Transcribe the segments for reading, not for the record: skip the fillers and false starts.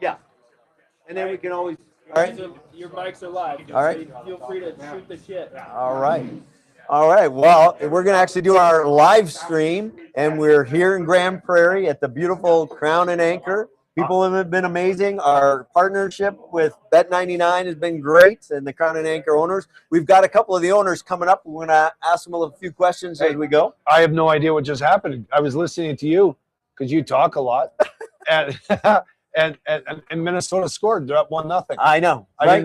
Yeah. And then we can always. All right. Your mics are live. All right. Feel free to shoot the shit. All right. All right. Well, we're going to actually do our live stream, and we're here in Grand Prairie at the beautiful Crown and Anchor. People have been amazing. Our partnership with Bet99 has been great, and the Crown and Anchor owners. We've got a couple of the owners coming up. We're going to ask them a few questions as we go. I have no idea what just happened. I was listening to you because you talk a lot, and and Minnesota scored. They're up 1-0. I know. I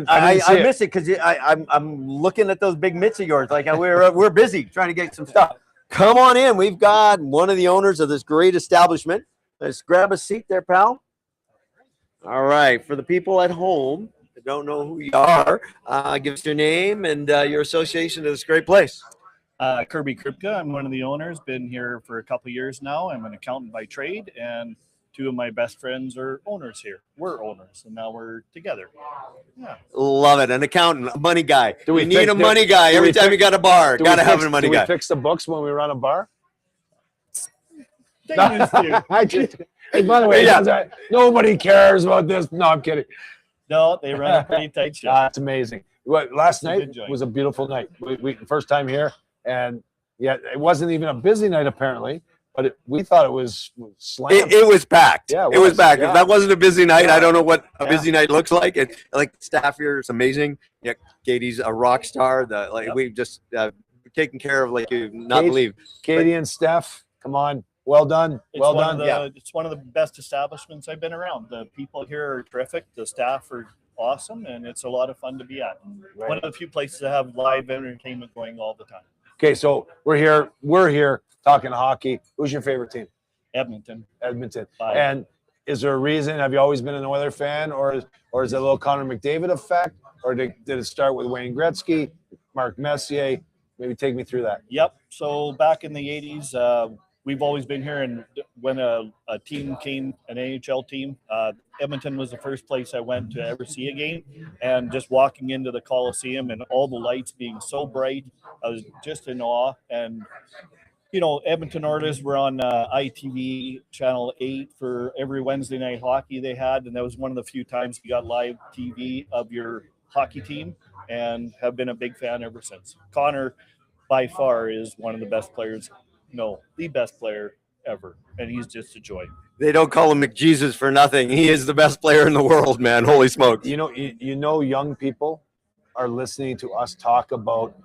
miss it because I'm looking at those big mitts of yours. Like we're busy trying to get some stuff. Come on in. We've got one of the owners of this great establishment. Let's grab a seat there, pal. All right. For the people at home that don't know who you are, give us your name and your association to this great place. Kirby Kripke. I'm one of the owners. Been here for a couple of years now. I'm an accountant by trade, and two of my best friends are owners here. We're owners, and now we're together. Yeah. Love it. An accountant, a money guy. Do we you need a money guy every time you got a bar. Got to have a money guy. Do we fix the books when we run a bar? They used to. I just, hey, by the way, nobody cares about this. No, I'm kidding. No, they run a pretty tight ship. That's amazing. Last night good joint. was a beautiful night. We first time here, and yeah, it wasn't even a busy night apparently. But we thought it was slammed. It was packed. Yeah, it was packed. Yeah. If that wasn't a busy night, I don't know what a busy night looks like. And like staff here is amazing. Yeah, Katie's a rock star. We've just taken care of like you not believe. Katie and Steph, come on, well done, well done. It's one of the best establishments I've been around. The people here are terrific. The staff are awesome, and it's a lot of fun to be at. Right. One of the few places that have live entertainment going all the time. Okay, so we're here talking hockey. Who's your favorite team? Edmonton. Bye. And is there a reason? Have you always been an Oilers fan, or is it a little Connor McDavid effect, or did it start with Wayne Gretzky, Mark Messier? Maybe take me through that. Yep. So back in the 80s, we've always been here, and when a team came, an NHL team, Edmonton was the first place I went to ever see a game. And just walking into the Coliseum and all the lights being so bright, I was just in awe. And you know, Edmonton Oilers were on ITV Channel 8 for every Wednesday night hockey they had, and that was one of the few times you got live TV of your hockey team, and have been a big fan ever since. Connor, by far, is one of the best players, the best player ever, and he's just a joy. They don't call him McJesus for nothing. He is the best player in the world, man. Holy smokes. Young people are listening to us talk about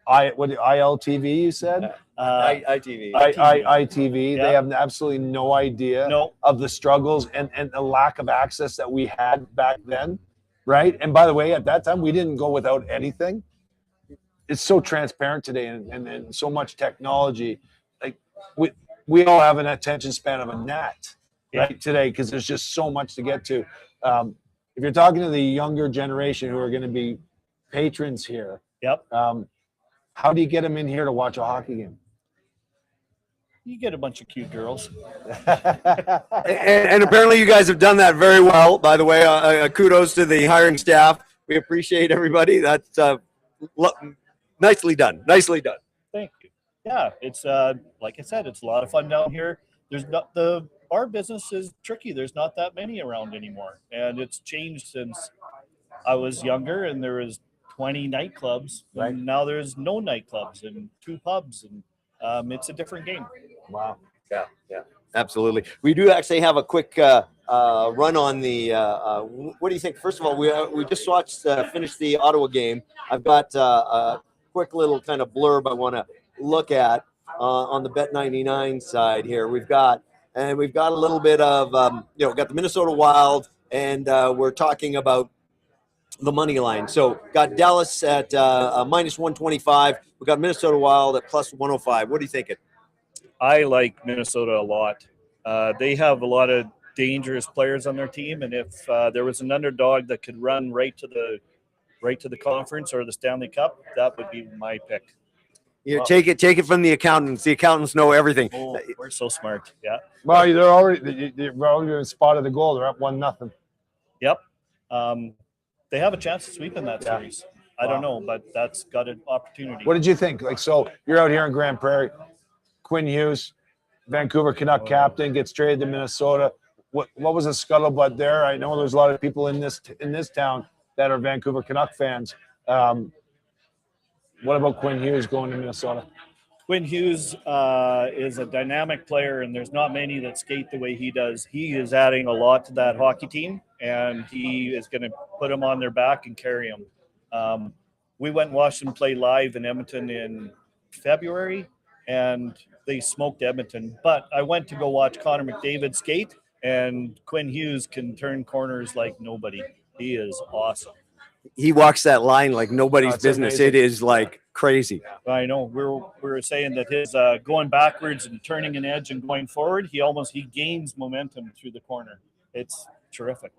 ILTV, you said? ITV. ITV. Yeah. They have absolutely no idea of the struggles and the lack of access that we had back then, right? And by the way, at that time, we didn't go without anything. It's so transparent today and so much technology. Like we all have an attention span of a gnat, right, today, because there's just so much to get to. If you're talking to the younger generation who are going to be patrons here, how do you get them in here to watch a hockey game? You get a bunch of cute girls. and apparently you guys have done that very well, by the way. Kudos to the hiring staff. We appreciate everybody. That's nicely done. Nicely done. Thank you. Yeah, it's like I said, it's a lot of fun down here. There's not the bar business is tricky. There's not that many around anymore, and it's changed since I was younger, and there was 20 nightclubs, right? And now there's no nightclubs and 2 pubs, and it's a different game. Wow. Yeah, absolutely. We do actually have a quick run on the. What do you think? First of all, we just finished the Ottawa game. I've got a quick little kind of blurb I want to look at on the Bet99 side here. We've got a little bit of got the Minnesota Wild, and we're talking about the money line. So got Dallas at minus 125. We got Minnesota Wild at plus 105. What are you thinking? I like Minnesota a lot. They have a lot of dangerous players on their team, and if there was an underdog that could run right to the conference or the Stanley Cup, that would be my pick. Yeah, take it from the accountants. The accountants know everything. Oh, we're so smart. Yeah. Well, they're already spotted the goal. They're up 1-0. Yep. They have a chance of sweeping that series. I don't know, but that's got an opportunity. What did you think? So you're out here in Grand Prairie. Quinn Hughes, Vancouver Canuck captain, gets traded to Minnesota. what was the scuttlebutt there? I know there's a lot of people in this town that are Vancouver Canuck fans. What about Quinn Hughes going to Minnesota? Quinn Hughes is a dynamic player, and there's not many that skate the way he does. He is adding a lot to that hockey team, and he is going to put them on their back and carry them. We went and watched them play live in Edmonton in February, and they smoked Edmonton. But I went to go watch Connor McDavid skate, and Quinn Hughes can turn corners like nobody. He is awesome. He walks that line like nobody's That's business. amazing. It is like crazy. I know we were saying that his going backwards and turning an edge and going forward, he gains momentum through the corner. It's terrific.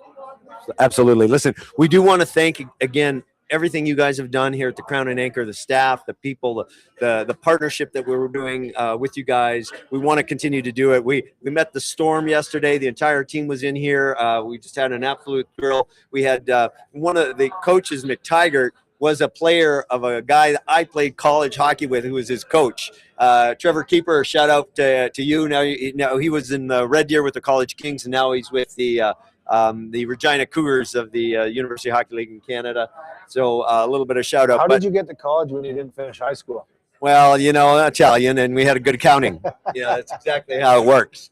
Absolutely. Listen, we do want to thank again everything you guys have done here at the Crown and Anchor, the staff, the people, the partnership that we were doing with you guys. We want to continue to do it. We met the Storm yesterday. The entire team was in here. We just had an absolute thrill. We had one of the coaches, McTaggart, was a player of a guy that I played college hockey with, who was his coach. Trevor Keeper, shout out to you. Now he was in the Red Deer with the College Kings, and now he's with the Regina Cougars of the University Hockey League in Canada. So a little bit of shout out. How did you get to college when you didn't finish high school? Well, Italian, and we had a good accounting. Yeah, that's exactly how it works.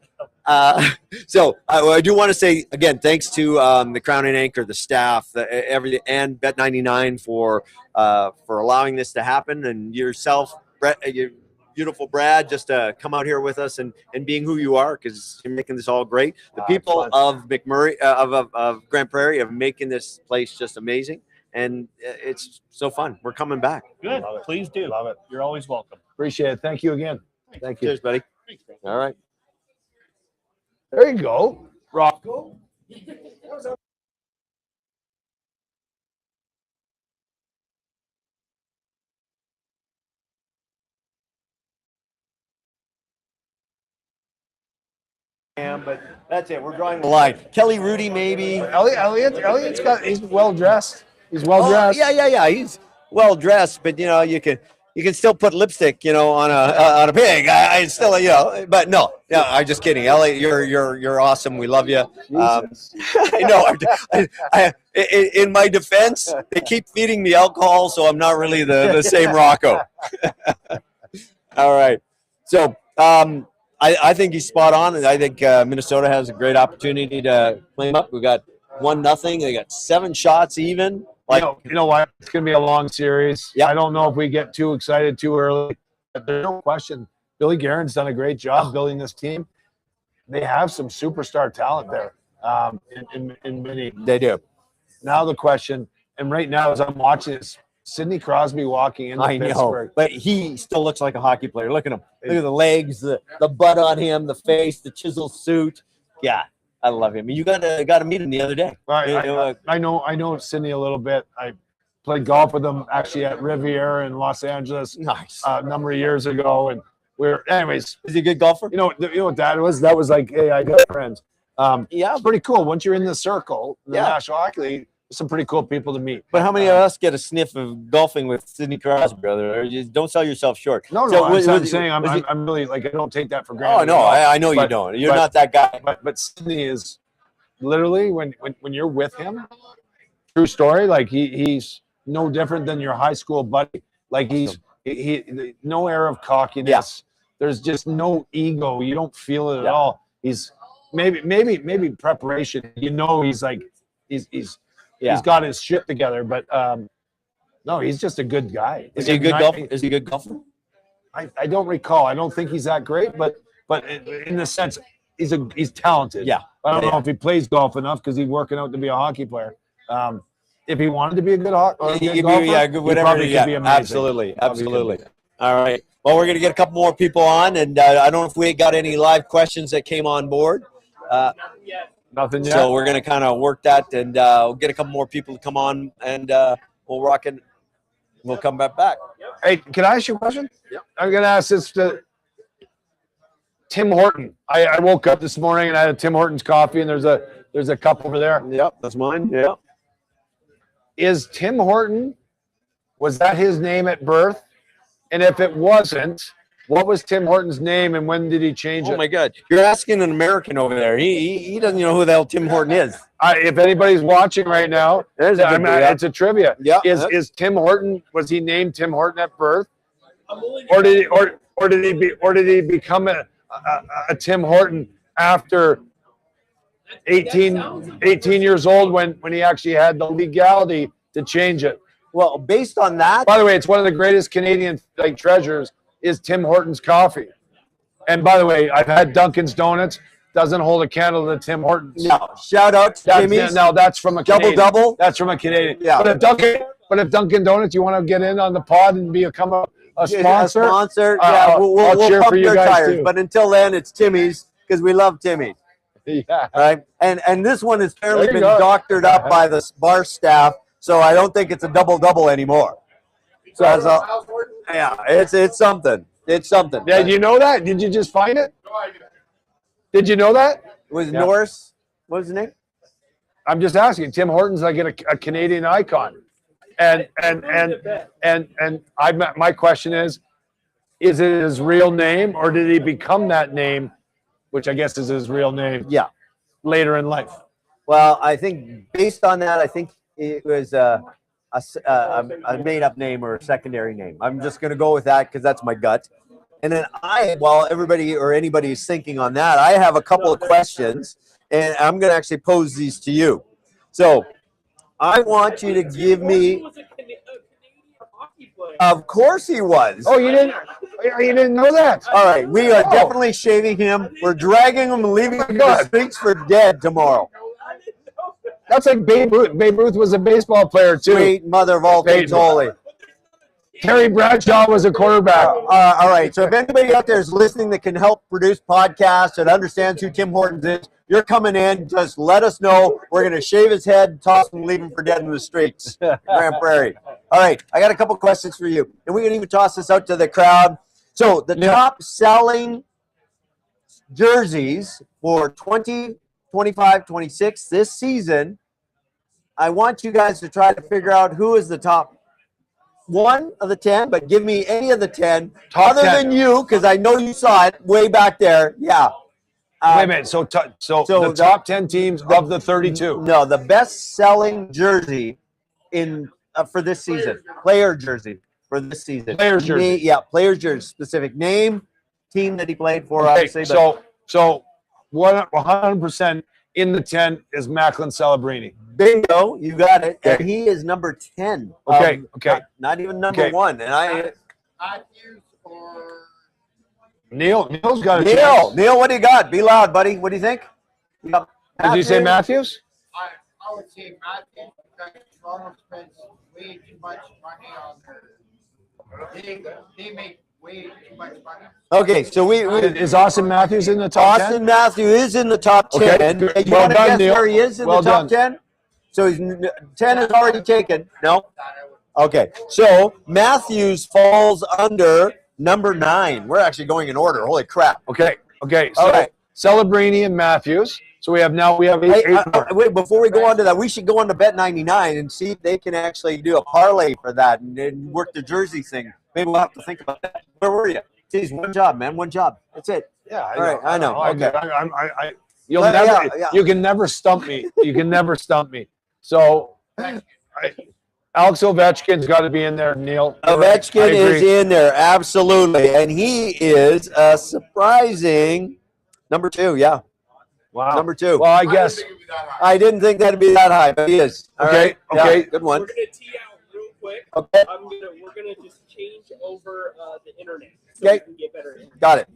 So I do want to say again, thanks to the Crown and Anchor, the staff, everything, and Bet99 for allowing this to happen, and yourself, Brett, your beautiful Brad, just to come out here with us and being who you are, because you're making this all great. The people of McMurray of Grand Prairie are making this place just amazing. And it's so fun. We're coming back. Good. Please do. Love it. You're always welcome. Appreciate it. Thank you again. Thank you. Cheers, buddy. Thanks, bro. All right. There you go. Rocco. But that's it. We're drawing the line. Kelly Rudy, maybe. He's well dressed. He's well dressed. Yeah. He's well dressed, but you can still put lipstick, on a pig. I still, but no, I'm just kidding. Elliot, you're awesome. We love you. I know. In my defense, they keep feeding me alcohol, so I'm not really the same Rocco. All right. So, I think he's spot on, and I think Minnesota has a great opportunity to play him up. We got 1-0. They got 7 shots even. You know what? It's going to be a long series. Yep. I don't know if we get too excited too early. But there's no question. Billy Guerin's done a great job building this team. They have some superstar talent there. In many. They do. Now the question, and right now as I'm watching this, Sidney Crosby walking into Pittsburgh. Know, but he still looks like a hockey player. Look at him. Look at the legs, the butt on him, the face, the chiseled suit. Yeah, I love him. You got to meet him the other day. I know Sidney a little bit. I played golf with him actually at Riviera in Los Angeles. Nice. A number of years ago, and anyways. Is he a good golfer? You know what that was? That was like, hey, I got friends. Yeah, it's pretty cool. Once you're in the circle, the Yeah. National Hockey League, there's some pretty cool people to meet. But how many of us get a sniff of golfing with Sidney Crosby, brother? Or just don't sell yourself short. No, So I'm saying I'm really like, I don't take that for granted. Oh no, I know you But- don't. You're not that guy. But Sidney is literally when you're with him, true story. Like he's no different than your high school buddy. Like he no air of cockiness. Yeah. There's just no ego. You don't feel it at Yeah. all. He's maybe preparation. He's like he's got his shit together. But no, he's just a good guy. Is he a good golfer? Is he a good golfer? I don't recall. I don't think he's that great, but in the sense he's talented. Yeah. I don't know if he plays golf enough because he's working out to be a hockey player. If he wanted to be a good golfer, he probably could be amazing. Absolutely. All right. Well, we're going to get a couple more people on, and I don't know if we got any live questions that came on board. Nothing yet. So we're going to kind of work that, and we'll get a couple more people to come on, and we'll rock it. We'll come back. Hey, can I ask you a question? Yep. I'm going to ask this to Tim Horton. I woke up this morning and I had a Tim Hortons coffee, and there's a cup over there. Yep, that's mine. Yeah. Is Tim Horton, was that his name at birth? And if it wasn't, What was Tim Hortons' name and when did he change Oh it? my God, you're asking an American over there. He doesn't know who the hell Tim Horton is. If anybody's watching right now, There's a good it's a trivia. Yeah. Is Tim Horton, was he named Tim Horton at birth? Or did he become a Tim Horton after 18 years old when he actually had the legality to change it? Well, based on that, By the way, it's one of the greatest Canadian treasures is Tim Hortons coffee. And by the way, I've had Dunkin's Donuts. Doesn't hold a candle to Tim Hortons. no, shout out to Timmy's. No, that's from a Canadian. Double. That's from a Canadian. Yeah. But if Dunkin' Donuts, you want to get in on the pod and become a sponsor? A sponsor. I'll We'll cheer pump for you their guys tires. too. But until then, it's Timmy's because we love Timmy's. Yeah. All right, and this one has apparently There you been go. doctored up by the bar staff, so I don't think it's a double anymore. So as a, yeah, it's something. It's something. Yeah, do you know that? Did you just find it? Did you know that? It was Yeah. Norris. What was his name? I'm just asking. Tim Hortons like a Canadian icon, and my question is it his real name or did he become that name, which I guess is his real name? Yeah. Later in life. Well, I think based on that, I think it was a made-up name or a secondary name. I'm just going to go with that because that's my gut. And then while everybody or anybody is thinking on that, I have a couple of questions, and I'm going to actually pose these to you. So I want you to give me. Of course he was. Oh, you didn't know that? All right, we are definitely shaving him. We're dragging him and leaving him in the streets for dead tomorrow. That's like Babe Ruth. Babe Ruth was a baseball player too. Sweet mother of all things holy. Terry Bradshaw was a quarterback. All right, so if anybody out there is listening that can help produce podcasts and understands who Tim Hortons is, you're coming in, just let us know. We're going to shave his head, toss him, and leave him for dead in the streets. Grand Prairie. All right, I got a couple questions for you. And we can even toss this out to the crowd. So the top selling jerseys for 20, 25, 26 this season, I want you guys to try to figure out who is the top one of the 10, but give me any of the 10 other 10. than you, because I know you saw it way back there. Yeah. Wait a minute. So the top 10 teams of the 32. No, the best-selling jersey for this season, player jersey for this season. Player's jersey. Player's jersey. Specific name, team that he played for. Okay, Obviously, so 100% in the 10 is Macklin Celebrini. bingo, you got it. Okay. And he is number 10. Okay. Not even number Okay. 1. And Matthews or Neil's got a chance. Neil, what do you got? Be loud, buddy. What do you think? Yep. Did you say Matthews? I would say Matthews because Toronto spends way too much money on their. They make way too much money. Okay, so we Is Austin Matthews in the top 10? Austin Matthews is in the top 10. Okay, good. Hey, you Well want to done, guess Neil. where he is in Well the top done. 10? So he's 10 is already taken. No? Okay. So Matthews falls under number 9. We're actually going in order. Holy crap. Okay. So All right. Celebrini and Matthews. So we have Hey, eight more. wait, before we go on to that, we should go on to Bet99 and see if they can actually do a parlay for that and work the jersey thing. Maybe we'll have to think about that. Where were you? Jeez, one job, man. One job. That's it. Yeah, All right, I know. Okay. You'll Yeah, never. yeah. You can never stump me. You can never stump me. So, Alex Ovechkin's got to be in there. Neil. I Ovechkin agree. is in there, absolutely. And he is a surprising number 2, yeah. Wow. Number 2. Well, I guess. I didn't think that'd be that high, but he is. All Okay, right. Yeah, okay. good one. We're gonna tee out real quick. Okay, We're gonna just change over the internet so Okay. we can get better. Internet. got it.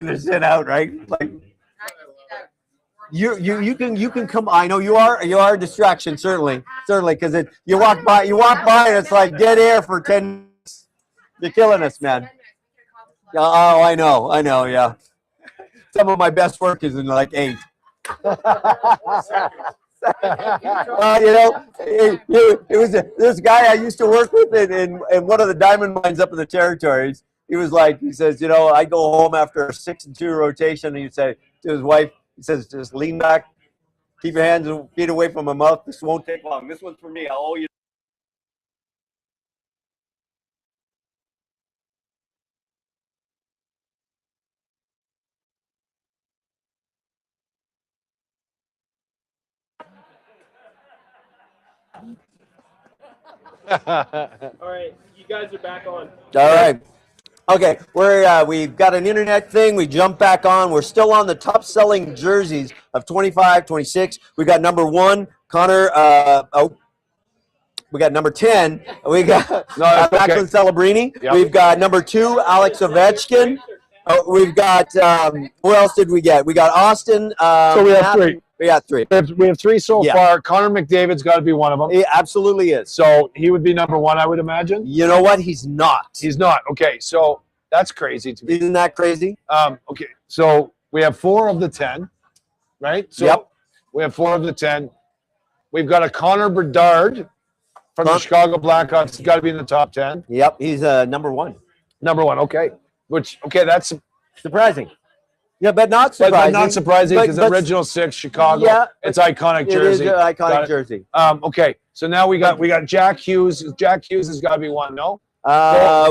To sit out, right? Like you can come. I know you are a distraction, certainly, because you walk by and it's like dead air for 10 minutes. You're killing us, man. Oh, I know, yeah. some of my best work is in like 8. It was this guy I used to work with in one of the diamond mines up in the territories. He says, I go home after a 6-2 rotation, and he'd say to his wife, he says, just lean back, keep your hands and feet away from my mouth. This won't take long. This one's for me. I'll owe you. All right, you guys are back on. All right. Okay, we've got an internet thing. We jump back on. We're still on the top selling jerseys of 25, 26. We got number 1, Connor. We got number 10. We got Macklin Celebrini. Yep. We've got number 2, Alex Ovechkin. We've got who else did we get? We got Austin. So we have 3. We got 3. We have 3 so far. Connor McDavid's got to be one of them. He absolutely is. So he would be number 1, I would imagine. You know what? He's not. He's not. Okay, so that's crazy to me. Isn't that crazy? Okay, so we have 4 of the 10, right? So Yep. We have 4 of the 10. We've got a Connor Bedard from the Chicago Blackhawks. He's got to be in the top 10. Yep, he's number 1. Number 1, okay. That's surprising. Yeah, but not surprising. But not surprising because original 6 Chicago. Yeah, it's iconic jersey. It is an iconic jersey. Okay, so now we got Jack Hughes. Jack Hughes has got to be 1. No.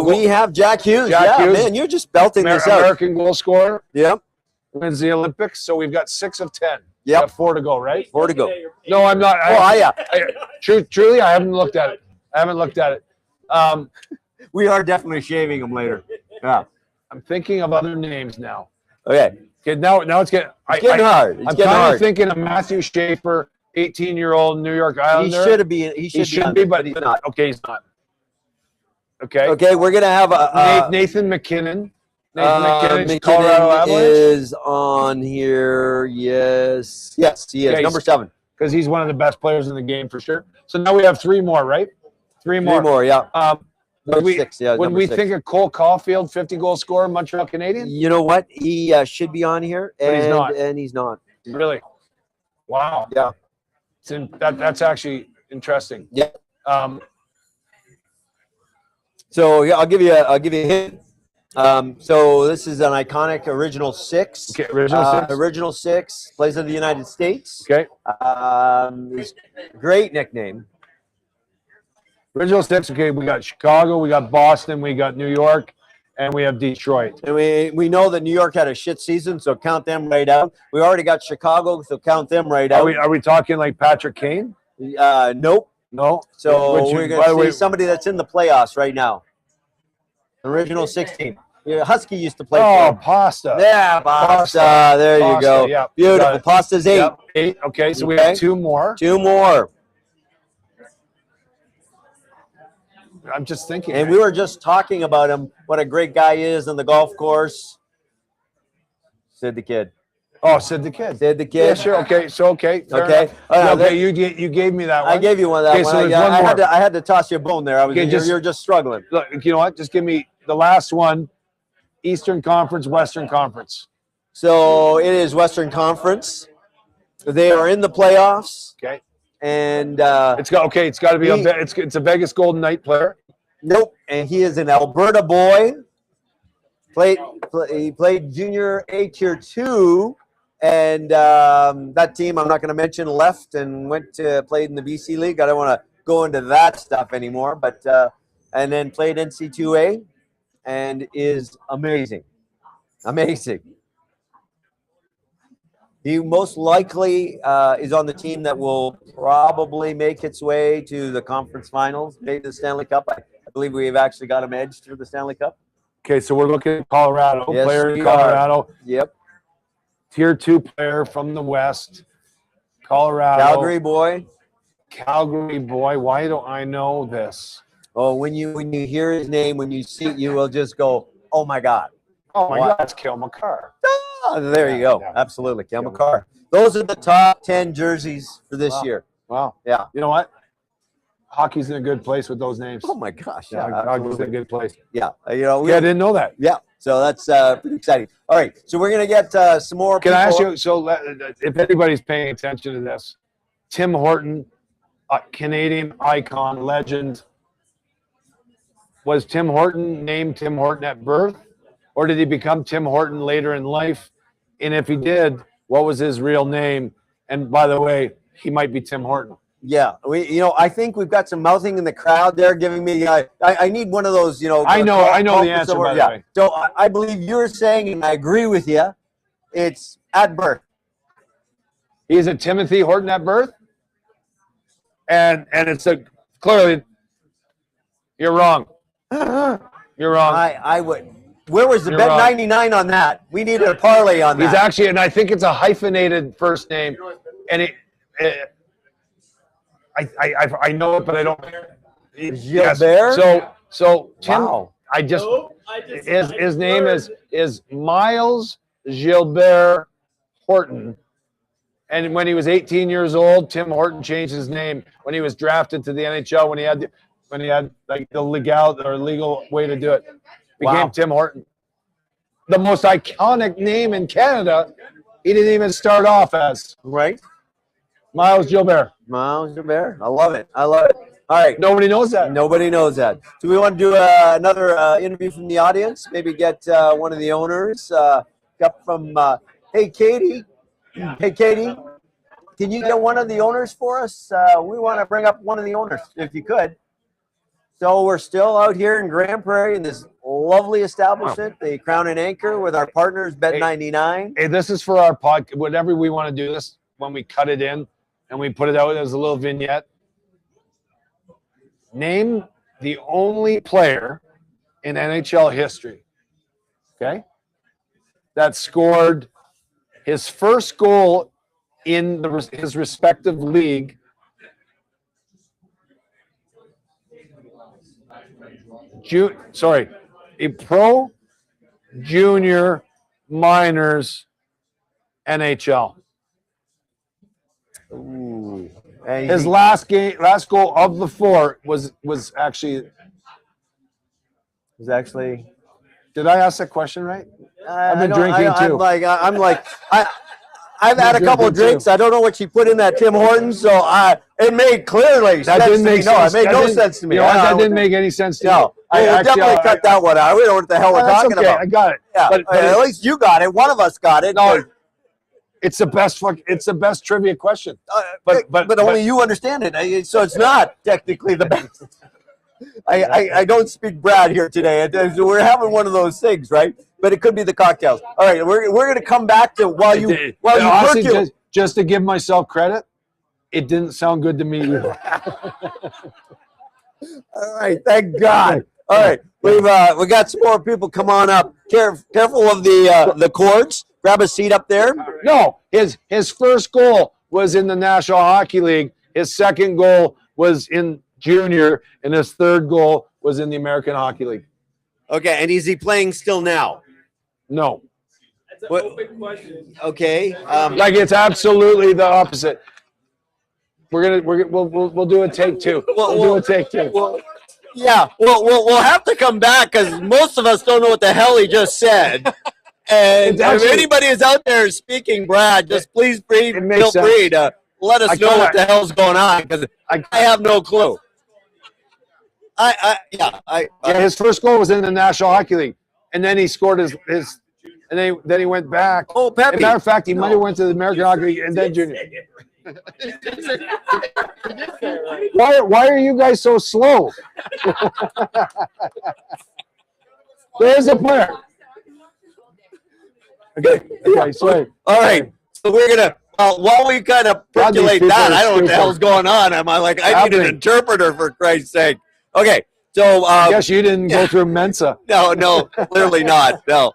We have Jack Hughes. Jack Hughes. Man, you're just belting this out. American goal scorer. Yep. Wins the Olympics. So we've got 6 of 10. Yep. Got 4 to go, right? 4 to go. No, I'm not. Truly, I haven't looked at it. We are definitely shaving him later. Yeah. I'm thinking of other names now. Okay. Now it's getting hard. I'm kind of thinking of Matthew Schaefer, 18-year-old New York Islander. He should be, but he's not. Okay, he's not. Okay. Okay, we're gonna have Nathan McKinnon. McKinnon Colorado Avalanche is on here. Yes, he is. Okay, number 7. Because he's one of the best players in the game for sure. So now we have 3 more, right? 3 more. 3 more, yeah. When we think of Cole Caulfield, 50-goal scorer, Montreal Canadiens? You know what? He should be on here, but he's not. And he's not. Really? Wow. Yeah. That's actually interesting. Yeah. So yeah, I'll give you a hint. So this is an iconic original 6. Okay, original 6. Plays in the United States. Okay. Great nickname. Original 6. Okay, we got Chicago, we got Boston, we got New York, and we have Detroit. And we know that New York had a shit season, so count them right out. We already got Chicago, so count them right out. Are we talking like Patrick Kane? Nope. No. So we're going to see somebody that's in the playoffs right now. Original 16. Yeah, Husky used to play. Oh, Pasta. Yeah, Pasta. There you go. Yep. Beautiful. Pasta's 8. Yep. 8. Okay, so we have 2 more. 2 more. I'm just thinking. And we were just talking about him, what a great guy is on the golf course. Sid the Kid. Oh, Sid the Kid. Sid the Kid. Yeah, sure. Okay. So okay. Okay. You gave me that one. I gave you one of that one. So I had to toss you a bone there. You're just struggling. Look, you know what? Just give me the last one. Eastern Conference, Western Conference. So it is Western Conference. They are in the playoffs. Okay. And it's got to be it's a Vegas Golden Knight player. Nope. And he is an Alberta boy. He played junior A tier 2, and that team I'm not going to mention left and played in the BC League. I don't want to go into that stuff anymore, but and then played NC2A and is amazing. He most likely is on the team that will probably make its way to the conference finals, maybe the Stanley Cup. I believe we've actually got him edged through the Stanley Cup. Okay, so we're looking at Colorado. Yes, player in Colorado. Yep. Tier 2 player from the West. Colorado. Calgary boy. Why don't I know this? Oh, when you hear his name, when you see it, you will just go, oh my God. Oh my God, that's Cale Makar. Oh, there you go. Yeah. Absolutely. Cale Makar. Those are the top 10 jerseys for this year. Wow. Yeah. You know what? Hockey's in a good place with those names. Oh my gosh. Yeah, hockey's in a good place. Yeah. I didn't know that. Yeah. So that's pretty exciting. All right, so we're gonna get some more. Can I ask people- you? So, if anybody's paying attention to this, Tim Horton, a Canadian icon, legend. Was Tim Horton named Tim Horton at birth, or did he become Tim Horton later in life? And if he did, what was his real name? And by the way, he might be Tim Horton. Yeah, I think we've got some mouthing in the crowd there, giving me. I need one of those. I know the answer, by the way. So I believe you're saying, and I agree with you. It's at birth. He's a Timothy Horton at birth, and it's clearly you're wrong. You're wrong. I would. Where was the You're bet wrong. 99 on that? We needed a parlay on that. He's actually, and I think it's a hyphenated first name, and I know it, but I don't. Yes. Gilbert? So Tim, Wow. his name is Miles Gilbert Horton, and when he was 18 years old, Tim Horton changed his name when he was drafted to the NHL when he had like the legal way to do it. Became Wow. Tim Horton, the most iconic name in Canada. He didn't even start off as Right. Miles Gilbert. Miles Gilbert. I love it. All right. Nobody knows that. Nobody knows that. Do we want to do another interview from the audience? Maybe get one of the owners. Got from, hey, Katie. Hey, Katie. Can you get one of the owners for us? We want to bring up one of the owners, if you could. So we're still out here in Grand Prairie in this lovely establishment, the Crown and Anchor, with our partners, Bet99. Hey, this is for our podcast. Whatever we want to do this, when we cut it in and we put it out as a little vignette. Name the only player in NHL history, okay, that scored his first goal in his respective league a pro, junior, minors, NHL. Ooh. His last goal of the four was actually. Did I ask that question right? I've been drinking too. I've had a couple of drinks. I don't know what she put in that Tim Hortons, so it made clearly That sense didn't to me. make No, sense. it made That no didn't- sense to me. You know what? That didn't make any sense to me. No, we'll definitely cut that one out. We don't know what the hell we're That's talking okay. about. I got it. Yeah, But at least you got it. One of us got it. No, it's the best. It's the best trivia question. But only you understand it. So it's not technically the best. I don't speak Brad here today. We're having one of those things, right? But it could be the cocktails. All right, we're going to come back to while you Honestly, percolate. just to give myself credit, it didn't sound good to me either. All right, thank God. All right, we got some more people. Come on up. Careful of the cords. Grab a seat up there. No, his first goal was in the National Hockey League. His second goal was in junior, and his third goal was in the American Hockey League. Okay, and is he playing still now? No. That's an What- open question. Okay. Like it's absolutely the opposite. We'll do a take two. We'll do a take two. Well, yeah, we'll have to come back because most of us don't know what the hell he just said. And Actually- if anybody is out there speaking, Brad, just please It makes feel sense. free to let us know what the hell's going on because I have no clue. His first goal was in the National Hockey League, and then he scored his and then he went back. Oh, As Pepe. a matter of fact, he might have went to the American Hockey League and then junior. Why are you guys so slow? There's a player. Okay, sorry. All right. So we're gonna while we kind of God, these percolate people that, are I don't know what the stupid. hell's going on. Am I like I need an Happening. interpreter for Christ's sake? Okay. So I guess you didn't go through Mensa. no, clearly not. No.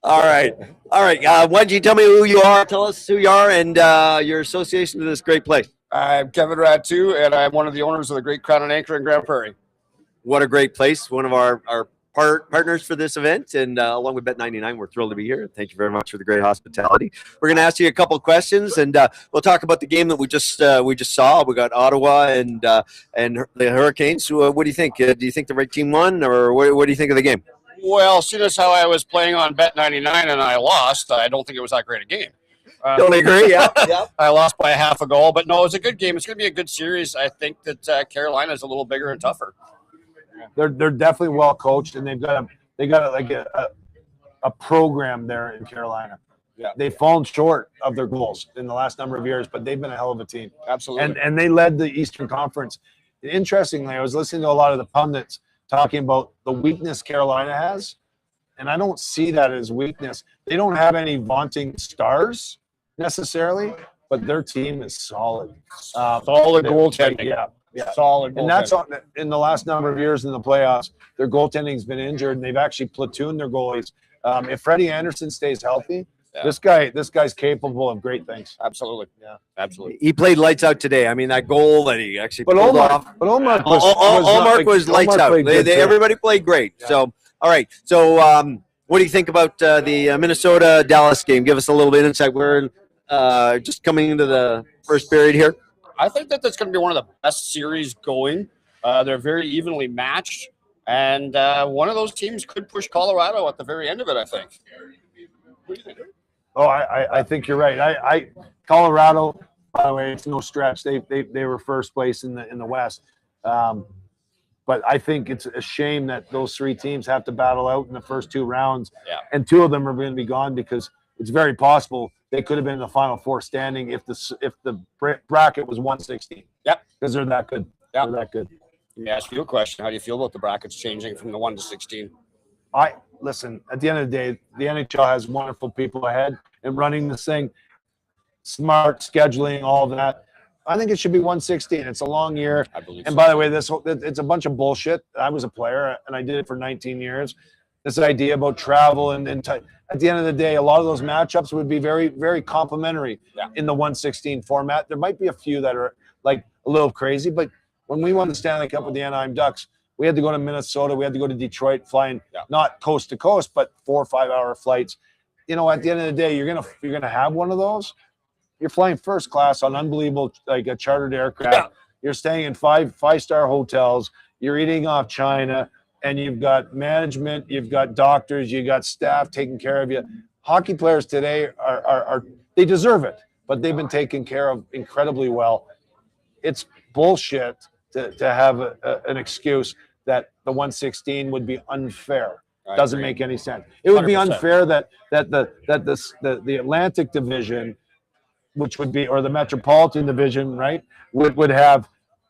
All right. Why don't you tell me who you are? Tell us who you are and your association to this great place. I'm Kevin Ratu, and I'm one of the owners of the Great Crown and Anchor in Grand Prairie. What a great place! One of our partners for this event, and along with Bet99, we're thrilled to be here. Thank you very much for the great hospitality. We're going to ask you a couple of questions, and we'll talk about the game that we just saw. We got Ottawa and the Hurricanes. So, what do you think? Do you think the right team won, or what do you think of the game? Well, seeing as how I was playing on Bet99 and I lost, I don't think it was that great a game. Don't agree. Yeah. I lost by a half a goal, but no, it was a good game. It's going to be a good series. I think that Carolina is a little bigger and tougher. They're definitely well coached, and they got like a program there in Carolina. Yeah. They've fallen short of their goals in the last number of years, but they've been a hell of a team. Absolutely. And they led the Eastern Conference. Interestingly, I was listening to a lot of the pundits talking about the weakness Carolina has, and I don't see that as weakness. They don't have any vaunting stars necessarily, but their team is solid. Solid goaltending. Yeah. Solid goaltending. And that's in the last number of years in the playoffs, their goaltending's been injured, and they've actually platooned their goalies. If Freddie Anderson stays healthy, this guy's capable of great things. Absolutely. Yeah. Absolutely. He played lights out today. I mean, that goal that he actually pulled off. But Olmark was lights out. Everybody played great. Yeah. So, all right. So, what do you think about the Minnesota-Dallas game? Give us a little bit of insight. We're just coming into the first period here. I think that that's going to be one of the best series going. They're very evenly matched, and one of those teams could push Colorado at the very end of it, I think. What do you think? Oh, I think you're right. Colorado, by the way, it's no stretch. They were first place in the West. But I think it's a shame that those three teams have to battle out in the first two rounds. Yeah. And two of them are going to be gone because it's very possible they could have been in the Final Four standing if the bracket was 116. Yep. Because they're that good. Yep. They're that good. Let me ask you a question. How do you feel about the brackets changing from the 1 to 16? Listen, at the end of the day, the NHL has wonderful people ahead and running this thing, smart scheduling, all of that. I think it should be 116. It's a long year. I believe and so. By the way, it's a bunch of bullshit. I was a player and I did it for 19 years. This idea about travel and at the end of the day, a lot of those matchups would be very, very complimentary in the 116 format. There might be a few that are like a little crazy, but when we won the Stanley Cup with the Anaheim Ducks, we had to go to Minnesota. We had to go to Detroit, flying not coast to coast, but 4 or 5 hour flights. You know, at the end of the day, you're gonna have one of those. You're flying first class on unbelievable, like a chartered aircraft. Yeah. You're staying in five-star hotels. You're eating off China, and you've got management, you've got doctors, you got staff taking care of you. Hockey players today are they deserve it, but they've been taken care of incredibly well. It's bullshit to have an excuse that the 116 would be unfair. Doesn't make any sense. It would 100%. Be unfair that the Atlantic Division, which would be, or the Metropolitan Division, right, would have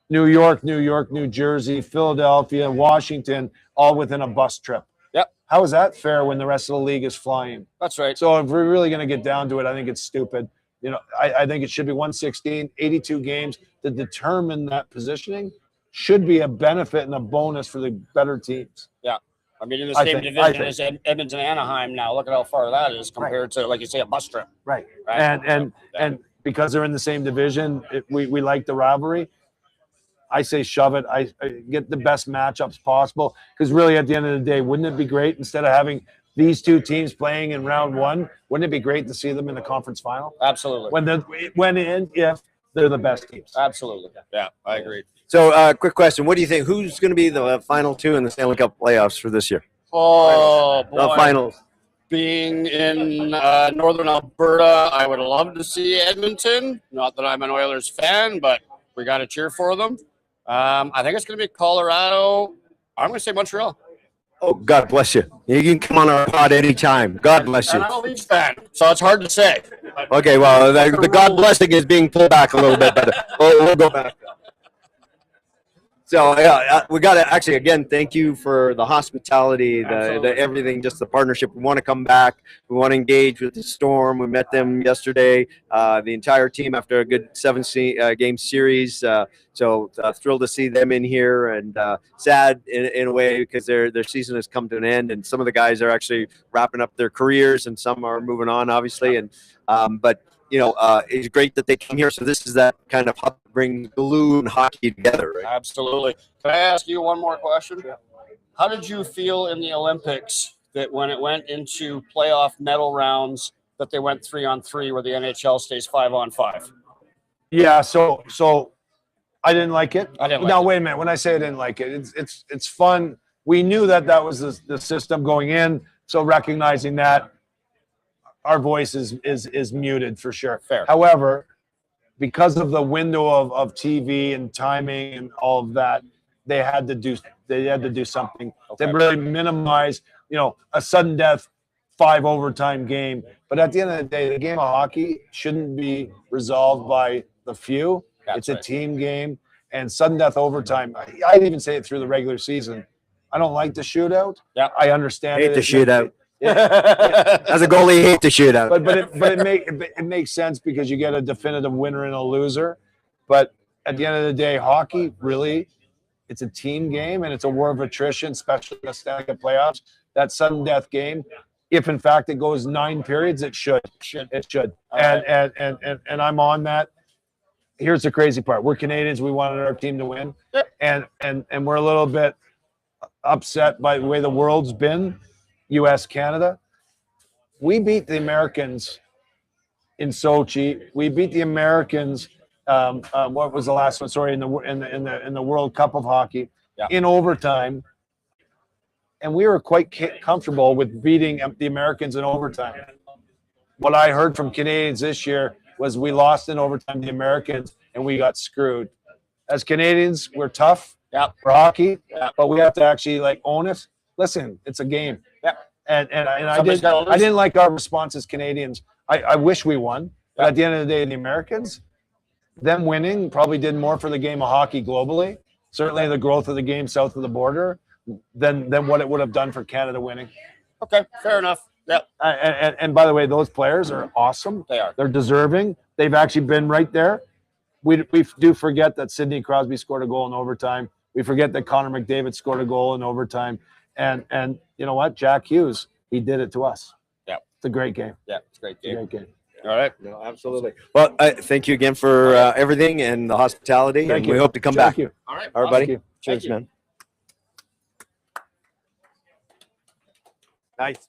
New York, New Jersey, Philadelphia, Washington, all within a bus trip. Yep. How is that fair when the rest of the league is flying? That's right. So if we're really going to get down to it, I think it's stupid. You know, I think it should be 116, 82 games to determine that positioning should be a benefit and a bonus for the better teams. Yeah. I mean, in the same division as Edmonton, Anaheim now, look at how far that is compared to, like you say, a bus trip. Right. And because they're in the same division, we like the rivalry. I say shove it. I get the best matchups possible because really at the end of the day, wouldn't it be great instead of having these two teams playing in round one, wouldn't it be great to see them in the conference final? Absolutely. When and if they're the best teams. Absolutely. Yeah, I agree. So, quick question. What do you think? Who's going to be the final two in the Stanley Cup playoffs for this year? Oh, boy. The finals. Being in northern Alberta, I would love to see Edmonton. Not that I'm an Oilers fan, but we got to cheer for them. I think it's going to be Colorado. I'm going to say Montreal. Oh, God bless you. You can come on our pod anytime. God bless you. And I'm a Leafs fan, so it's hard to say. Okay, well, the God blessing is being pulled back a little bit, but we'll go back. So we got to actually, again, thank you for the hospitality, the everything, just the partnership. We want to come back. We want to engage with the Storm. We met them yesterday, the entire team after a good 7-game series. So thrilled to see them in here, and sad in a way because their season has come to an end, and some of the guys are actually wrapping up their careers, and some are moving on, obviously. And but you know, it's great that they came here. So this is that kind of hub that brings glue and hockey together, right? Absolutely. Can I ask you one more question? How did you feel in the Olympics that when it went into playoff medal rounds that they went 3-on-3 where the NHL stays 5-on-5? Yeah, so I didn't like it. I didn't like now it. wait a minute. When I say I didn't like it, it's fun. We knew that was the system going in. So recognizing that, our voice is muted for sure. Fair. However, because of the window of TV and timing and all of that, they had to do something to really minimize, a sudden death 5 overtime game. But at the end of the day, the game of hockey shouldn't be resolved by the few. It's a team game, and sudden death overtime. I'd even say it through the regular season. I don't like the shootout. Yeah, I understand. Hate the shootout. Yeah. As a goalie, hate the shootout. It makes sense because you get a definitive winner and a loser. But at the end of the day, hockey really, it's a team game and it's a war of attrition, especially in the Stanley Cup playoffs. That sudden death game, if in fact it goes 9 periods, it should. It should. And I'm on that. Here's the crazy part: we're Canadians. We wanted our team to win, and we're a little bit upset by the way the world's been. U.S. Canada. We beat the Americans in Sochi. We beat the Americans. What was the last one? Sorry, in the World Cup of Hockey in overtime, and we were quite comfortable with beating the Americans in overtime. What I heard from Canadians this year was we lost in overtime to the Americans and we got screwed. As Canadians, we're tough for hockey, but we have to actually own it. Listen, it's a game. Yeah. And I didn't like our response as Canadians. I wish we won, but at the end of the day, the Americans, them winning probably did more for the game of hockey globally. Certainly the growth of the game south of the border than what it would have done for Canada winning. Okay, fair enough. Yep. And by the way, those players are awesome. They are. They're deserving. They've actually been right there. We do forget that Sidney Crosby scored a goal in overtime. We forget that Connor McDavid scored a goal in overtime. And you know what? Jack Hughes, he did it to us. Yeah. It's a great game. Yeah, it's a great game. Great game. All right. No, absolutely. Well, thank you again for everything and the hospitality. Thank and you. we hope to come Thank back. you. All right. All right, Thank buddy. you. Cheers, you. man. Nice.